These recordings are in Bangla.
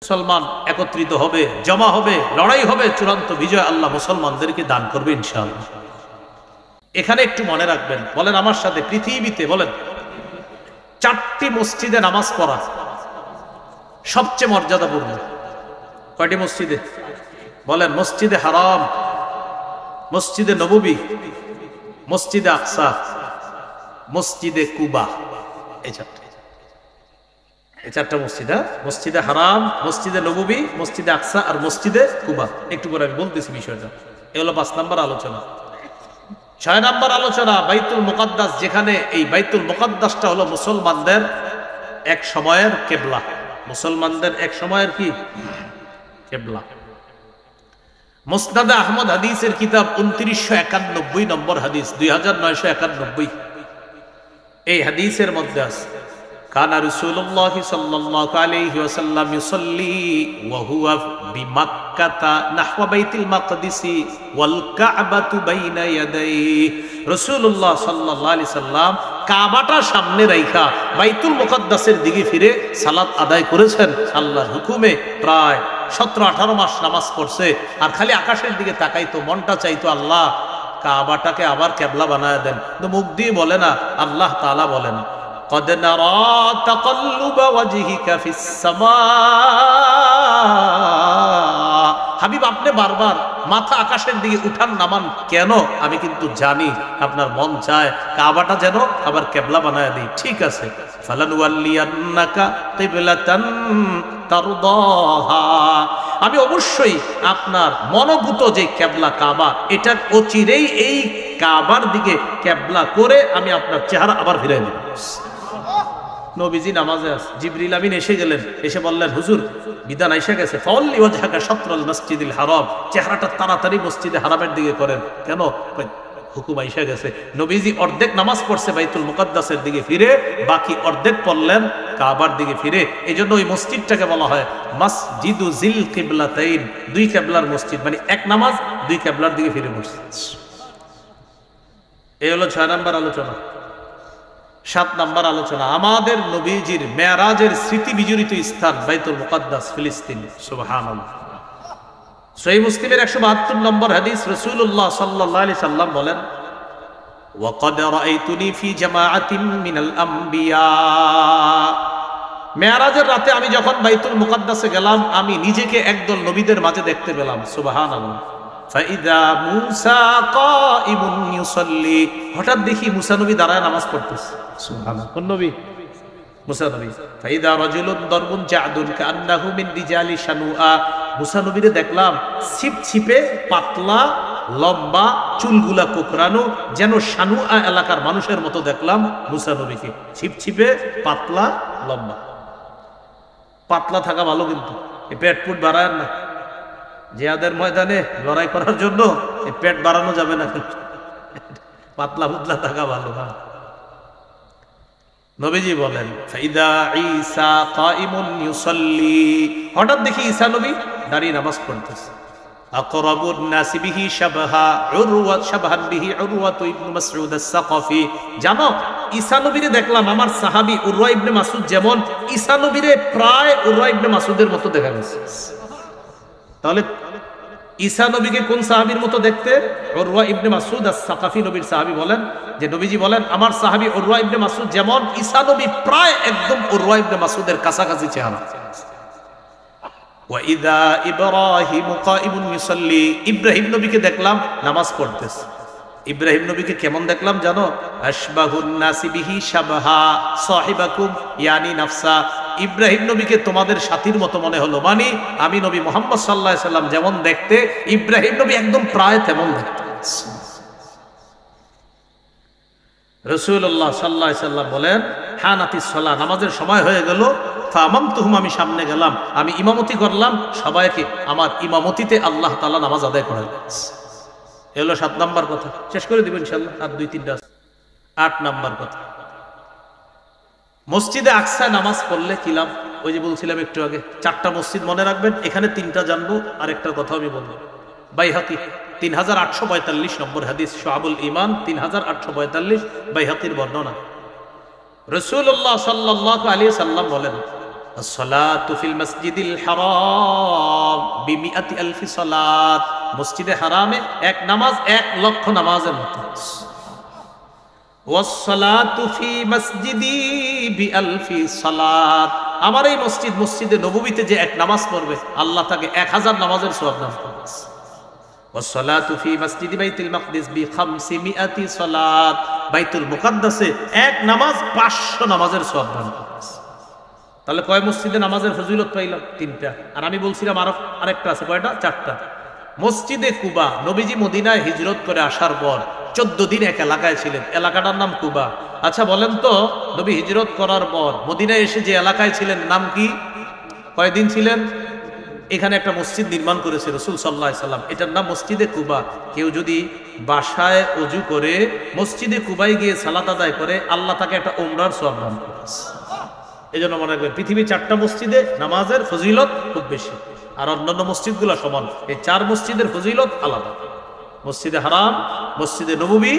মুসলমান একত্রিত হবে, জমা হবে, লড়াই হবে, চূড়ান্ত বিজয় আল্লাহ মুসলমানদেরকে দান করবে ইনশাআল্লাহ। এখানে একটু মনে রাখবেন, বলেন আমার সাথে, পৃথিবীতে বলেন 4টি মসজিদে নামাজ পড়া সবচেয়ে মর্যাদাপূর্ণ। কয়টি মসজিদে? বলেন মসজিদে হারাম, মসজিদে নববী, মসজিদে আকসা, মসজিদে কুবা। এই চারটা মসজিদ, মসজিদে হারাম, মসজিদে নববী, মসজিদে আকসা আর মসজিদে কুবা। একটু করে আমি বলতেছি বিষয়টা। এগুলো 5 নম্বর আলোচনা। 6 নম্বর আলোচনা বাইতুল মুকাদ্দাস, যেখানে এই বাইতুল মুকাদ্দাসটা হলো মুসলমানদের এক সময়ের কেবলা। মুসলমানদের এক সময়ের কি কেবলা। মুসনাদে আহমদ হাদিসের কিতাব 2991 নম্বর হাদিস, 2991। এই হাদিসের মধ্যে আছে কানা রাসূলুল্লাহ সাল্লাল্লাহু আলাইহি ওয়াসাল্লাম ইউসাল্লি ওয়া হুয়া বিমাক্কাতা নাহওয়া বাইতুল মাকদিস ওয়াল কাবাতু বাইনা ইয়াদাইহি। রাসূলুল্লাহ সাল্লাল্লাহু আলাইহি সাল্লাম কাবাটা সামনে রাইখা বাইতুল মুকাদ্দাসের দিকে ফিরে সালাত আদায় করেছেন আল্লাহর হুকুমে। প্রায় 17-18 মাস নামাজ পড়ছে, আর খালি আকাশের দিকে তাকাইতো, মনটা চাইতো আল্লাহ কাবাটাকে আবার কেবলা বানায় দেন। কিন্তু মুখ দিয়ে বলে না, আল্লাহ তাআলা বলেন قد نرى تقلب وجهك في السماء। হাবিব আপনি বারবার মাথা আকাশের দিকে উঠান নামান কেন? আমি কিন্তু জানি আপনার মন চায় কাবাটা যেন আবার কেবলা বানায় দিই। ঠিক আছে, ফালানুওয়াল্লিয়ান্নাকা কিবলাতান তারদাহা, আমি অবশ্যই আপনার মনোভূত যে কেবলা কাবা, এটা অচিরেই এই কাবার দিকে কেবলা করে আমি আপনার চেহারা আবার ফিরিয়ে দেব। নবীজি নামাজে আছে, জিবরিল আমিন এসে গেলেন, এসে বললেন হুজুর বিধান এসে গেছে, ফাওয়াল্লি ওয়াজহাকা শাতরাল মসজিদিল হারাম, চেহারাটা তাড়াতাড়ি মসজিদে হারামের দিকে করেন। কেন? হুকুম এসে গেছে। নবীজি অর্ধেক নামাজ পড়ছে বাইতুল মুকাদ্দাসের দিকে ফিরে, বাকি অর্ধেক পড়লেন কাবার দিকে ফিরে। এই জন্য ওই মসজিদটাকে বলা হয় মসজিদু জিল কিবলাতাইন, 2 কেবলার মসজিদ, মানে এক নামাজ 2 কেবলার দিকে ফিরে মসজিদ। এই হলো 6 নম্বর আলোচনা। 7 নম্বর আলোচনা আমাদের নবীজির মেরাজের স্মৃতি বিজড়িত স্থান বাইতুল মুকাদ্দাস, ফিলিস্তিন। সুবহানাল্লাহ। সহিহ মুসলিমের 172 নম্বর হাদিস, রাসূলুল্লাহ সাল্লাল্লাহু আলাইহি সাল্লাম বলেন ওয়াকাদ রাআইতুনি ফি জামাআতিন মিনাল আম্বিয়া। মেরাজের রাতে আমি যখন বাইতুল মুকাদ্দাসে গেলাম, আমি নিজেকে একদল নবীদের মাঝে দেখতে পেলাম। সুবহানাল্লাহ। ফাইদা মুসা কাইমুন ইউসাল্লি, হঠাৎ দেখি মুসা নবী দাঁড়ায় নামাজ পড়তেছে। সুবহানাল্লাহ। কোন নবী? মুসা নবী। ফাইদা রাজুলুন দারবুন জাদুন কান্নাহু মিন রিজালি শানুআ, মুসা নবীরে দেখলাম ছিপছিপে, পাতলা, লম্বা, চুলগুলা কোকড়ানো, যেন শানুআ এলাকার মানুষের মতো দেখলাম মুসা নবীকে। ছিপছিপে, পাতলা, লম্বা। পাতলা থাকা ভালো, কিন্তু এই পেট পুট বাড়ায় না। জিহাদের ময়দানে লড়াই করার জন্য এই পেট বাড়ানো যাবে না, পাতলা পুতলা থাকা ভালো। হ্যাঁ, নবীজি বলেন ফাইদা ঈসা কাইমুন ইউসাল্লি, হঠাৎ দেখি ঈসা নবী দাঁড়িয়ে নামাজ পড়তেছে। আকরাবুন নাসি বিহি শাবহা উরওয়া শাবহান বিহি উরওয়া ইবনে মাসউদ আস-সাকাফি। জানো, ঈসা নবীরে দেখলাম আমার সাহাবী উরওয়া ইবনে মাসউদ যেমন, ঈসা নবীরে প্রায় উরওয়া ইবনে মাসউদের মতো দেখা গেছে। তাহলে ঈসা নবীকে কোন সাহাবীর মতো দেখতে? উরওয়া ইবনে মাসউদ আস-সাকাফি নবীর সাহাবী বলেন যে নবীজি বলেন আমার সাহাবী উরওয়া ইবনে মাসউদ যেমন, ঈসা নবী প্রায় একদম উরওয়া ইবনে মাসউদের কাছাকাছি চেহারা। ওয়া ইযা ইব্রাহিম কাইমুন ইউসাল্লি, ইব্রাহিম নবীকে দেখলাম নামাজ পড়তেছে। ইব্রাহিম নবীকে কেমন দেখলাম জানো? আশবাহুন নাসি বিহি শাবহা সাহিবাকুম ইয়ানি নাফসা, ইব্রাহিম নবীকে তোমাদের সাথীর মতো মনে হলো, মানে আমি নবী মুহাম্মদ সাল্লাল্লাহু আলাইহি সাল্লাম যেমন দেখতে, ইব্রাহিম নবী একদম প্রায় তেমন দেখতে। রাসূলুল্লাহ সাল্লাল্লাহু আলাইহি সাল্লাম বলেন হানাতিস সালাহ, নামাজের সময় হয়ে গেল। ফামামতুহুম, আমি সামনে গেলাম, আমি ইমামতি করলাম সবাইকে, আমার ইমামতিতে আল্লাহ তাআলা নামাজ আদায় করালেন। এ হলো 7 নম্বর কথা। শেষ করে দিব ইনশাআল্লাহ, আর 2-3টা। 8 নম্বর কথা, মসজিদে আকসায় নামাজ পড়লে কি লাভ? ওই যে বলছিলাম একটু আগে, 4টা মসজিদ মনে রাখবেন, এখানে 3টা জানবো, আর একটা কথা আমি বলবো। বাইহাকি 3845 নম্বর হাদিস, শুআবুল ঈমান 3845, বাইহাকির বর্ণনা। রাসূলুল্লাহ সাল্লাল্লাহু আলাইহি সাল্লাম বলেন আসসালাতু ফিল মাসজিদিল হারাম বিমিআতি আলফি সালাত, মসজিদে হারামে এক নামাজ 1,00,000 নামাজের মতো। ওয়াসসালাতু ফি মাসজিদি বিআলফি সালাত, আমার এই মসজিদ মসজিদে নববীতে যে এক নামাজ পড়বে আল্লাহ তাকে 1000 নামাজের সওয়াব দান করবে। ওয়াসসালাতু ফি মাসজিদি বাইতুল মাকদিস বি500 সালাত, বাইতুল মুকাদ্দাসে এক নামাজ 500 নামাজের সওয়াব দান করবে। তাহলে কয় মসজিদে নামাজের ফজিলত পাইলাম? 3টা। আর আমি বলছিলাম আরেকটা আছে, কয়টা? 4টা। মসজিদে কুবা, নবীজি মদিনায় হিজরত করে আসার পর 14 দিন এক এলাকায় ছিলেন, এলাকাটার নাম কুবা। আচ্ছা বলেন তো, নবী হিজরত করার পর মদিনায় এসে যে এলাকায় ছিলেন নাম কি? কয়দিন ছিলেন? এখানে একটা মসজিদ নির্মাণ করেছে রাসূল সাল্লাল্লাহু আলাইহি সাল্লাম, এটার নাম মসজিদে কুবা। কেউ যদি বাসায় ওযু করে মসজিদে কুবায় গিয়ে সালাত আদায় করে, আল্লাহ তাকে একটা উমরার সওয়াব দান করেছে। এই জন্য মনে রাখবেন, পৃথিবীর 4টা মসজিদে নামাজের ফজিলত খুব বেশি, আর অন্যান্য মসজিদগুলো সমান। এই 4 মসজিদের ফজিলত আলাদা: মসজিদে হারাম, মসজিদে নববী,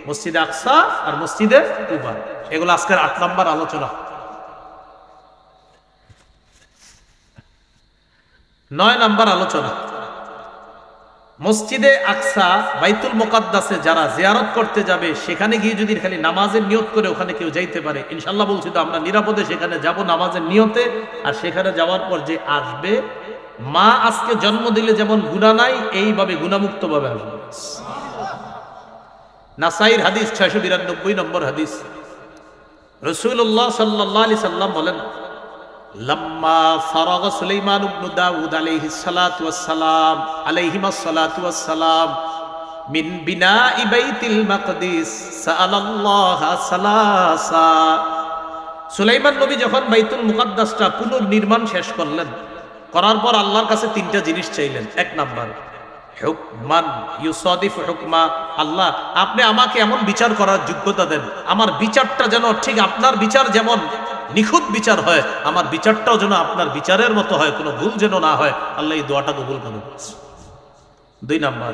মসজিদে আকসা আর মসজিদে কুবা। এগুলো আজকের 8 নম্বর আলোচনা। 9 নম্বর আলোচনা, মসজিদে আকসা বাইতুল মুকাদ্দাসে যারা জিয়ারত করতে যাবে, সেখানে গিয়ে যদি খালি নামাজের নিয়ত করে ওখানে কেউ যাইতে পারে, ইনশাল্লাহ বলছি তো আমরা নিরাপদে সেখানে যাব নামাজের নিয়তে। আর সেখানে যাওয়ার পর যে আসবে, মা আজকে জন্ম দিলে যেমন গুনাহ নাই, এইভাবে গুনাহমুক্ত ভাবে আসবে। নাসাইর হাদিস 692 নম্বর হাদিস, রাসূলুল্লাহ সাল্লাল্লাহু আলাইহি সাল্লাম বলেন, লাম্মা ফারাগা সুলাইমান ইবনে দাউদ আলাইহিস সালাতু ওয়াস সালাম আলাইহিমাস সালাতু ওয়াস সালাম মিন বিনাই বাইতিল মাকদিস সাআলাল্লাহ সালাসা, সুলাইমান নবী যখন বাইতুল মুকাদ্দাসটা পুনর্নির্মাণ শেষ করলেন, করার পর আল্লাহর কাছে 3টা জিনিস চাইলেন। 1 নাম্বার, হুকমান ইউসাদিফ হুকমা, আল্লাহ আপনি আমাকে এমন বিচার করার যোগ্যতা দেন, আমার বিচারটা যেন ঠিক আপনার বিচার যেমন নিখুঁত বিচার হয়, আমার বিচারটাও যেন আপনার বিচারের মতো হয়, কোনো ভুল যেন না হয়। আল্লাহ এই দোয়াটা কবুল করুন। 2 নাম্বার,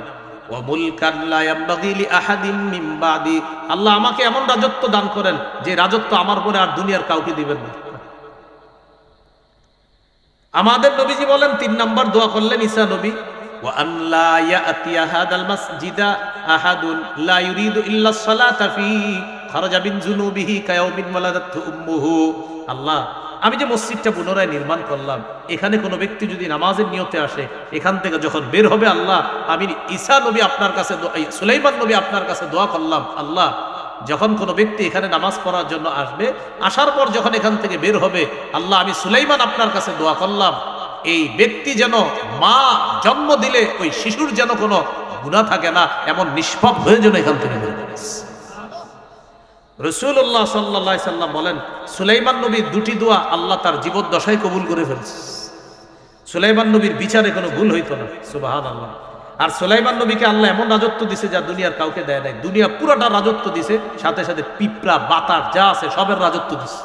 ওয়া মুলকান লা ইয়ামবাগি লি আহাদিন মিন বাদি, আল্লাহ আমাকে এমন রাজত্ব দান করেন যে রাজত্ব আমার পরে আর দুনিয়ার কাউকে দিবেন না। আমাদের নবীজি বলেন, 3 নাম্বার দোয়া করলেন ঈসা নবী, ওয়া আন লা ইয়াতিয়া হাদাল মাসজিদা আহাদুন লা ইউরিদু ইল্লা সালাতা ফি খারাজা বিন যুনুবিহি কায়াউমিন ওয়ালাদাতহু উম্মুহু, আল্লাহ আমি যে মসজিদটা পুনরায় নির্মাণ করলাম, এখানে কোনো ব্যক্তি যদি নামাজের নিয়তে আসে, এখান থেকে যখন বের হবে, আল্লাহ আমি ঈসা নবী আপনার কাছে, সুলাইমান নবী আপনার কাছে দোয়া করলাম, আল্লাহ যখন কোনো ব্যক্তি এখানে নামাজ পড়ার জন্য আসবে, আসার পর যখন এখান থেকে বের হবে, আল্লাহ আমি সুলাইমান আপনার কাছে দোয়া করলাম, এই ব্যক্তি যেন মা জন্ম দিলে ওই শিশুর যেন কোনো গুনাহ থাকে না, এমন নিষ্পাপ হয়ে যেন এখান থেকে বের হবে। রাসূলুল্লাহ সাল্লাল্লাহু আলাইহি সাল্লাম বলেন, সুলাইমান নবীর 2টি দোয়া আল্লাহ তার জীবদ্দশায় কবুল করে ফেলছে। সুলাইমান নবীর বিচারে কোনো ভুল হইতো না, সুবহানাল্লাহ। আর সুলাইমান নবীকে আল্লাহ এমন রাজত্ব দিছে যা দুনিয়ার কাউকে দেয় নাই, দুনিয়া পুরোটা রাজত্ব দিছে, সাথে সাথে পিঁপড়া বাতাস যা আছে সবের রাজত্ব দিছে।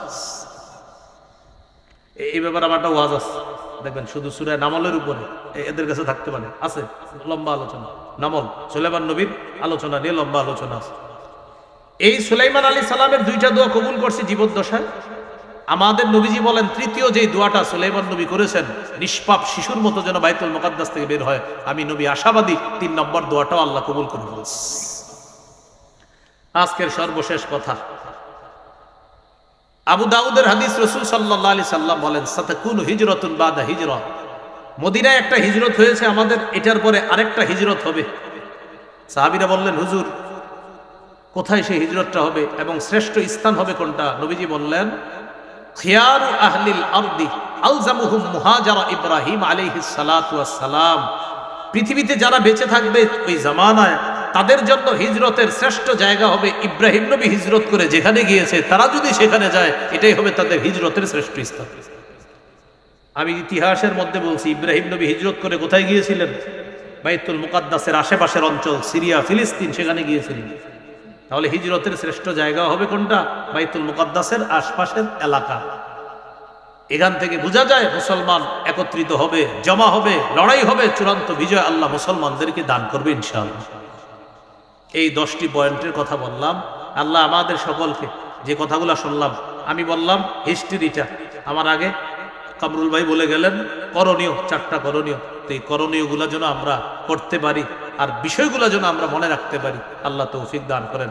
এই ব্যাপারে আমার একটা ওয়াজ আছে, দেখবেন শুধু সূরা নামলের উপরে, এদের কাছে থাকতে পারে, আছে লম্বা আলোচনা, নামল সুলাইমান নবীর আলোচনা নিয়ে লম্বা আলোচনা আছে। এই সুলাইমান আলাইহিস সালামের 2টা দোয়া কবুল করছে জীবদ্দশায়। আমাদের নবীজি বলেন, 3য় যে দোয়াটা সুলাইমান নবী করেছেন, নিষ্পাপ শিশুর মতো যেন বাইতুল মুকাদ্দাস থেকে বের হয়, আমি নবী আশাবাদী 3 নম্বর দোয়াটাও আল্লাহ কবুল করে ফেলেছে। আজকের সর্বশেষ কথা, আবু দাউদের হাদিস, রাসূল সাল্লাল্লাহু আলাইহি সাল্লাম বলেন, সাতাকুনু হিজরাতুন বাদা হিজরা, মদিনায় একটা হিজরত হয়েছে আমাদের, এটার পরে আরেকটা হিজরত হবে। সাহাবীরা বললেন, হুজুর কোথায় সেই হিজরতটা হবে এবং শ্রেষ্ঠ স্থান হবে কোনটা? নবীজি বললেন, খিয়ারু আহলিল আরদি আলজামুহুম মুহাজারা ইব্রাহিম আলাইহিস সালাতু ওয়াস সালাম, পৃথিবীতে যারা বেঁচে থাকবে ওই জামানায়, তাদের জন্য হিজরতের শ্রেষ্ঠ জায়গা হবে ইব্রাহিম নবী হিজরত করে যেখানে গিয়েছে, তারা যদি সেখানে যায়, এটাই হবে তাদের হিজরতের শ্রেষ্ঠ স্থান। আমি ইতিহাসের মধ্যে বলছি, ইব্রাহিম নবী হিজরত করে কোথায় গিয়েছিলেন? বাইতুল মুকাদ্দাসের আশেপাশের অঞ্চল, সিরিয়া, ফিলিস্তিন, সেখানে গিয়েছিলেন। তাহলে হিজরতের শ্রেষ্ঠ জায়গা হবে কোনটা? বাইতুল মুকাদ্দাসের আশপাশের এলাকা। এখান থেকে বোঝা যায় মুসলমান একত্রিত হবে, জমা হবে, লড়াই হবে, চূড়ান্ত বিজয় আল্লাহ মুসলমানদেরকে দান করবে ইনশাআল্লাহ। এই 10টি পয়েন্টের কথা বললাম। আল্লাহ আমাদের সকলকে, যে কথাগুলো শুনলাম, আমি বললাম হিস্ট্রিটা, আমার আগে কামরুল ভাই বলে গেলেন করণীয়, 4টা করণীয়। তো এই করণীয়গুলো যেন আমরা করতে পারি আর বিষয়গুলো যেন আমরা মনে রাখতে পারি। আল্লাহ তৌফিক দান করেন।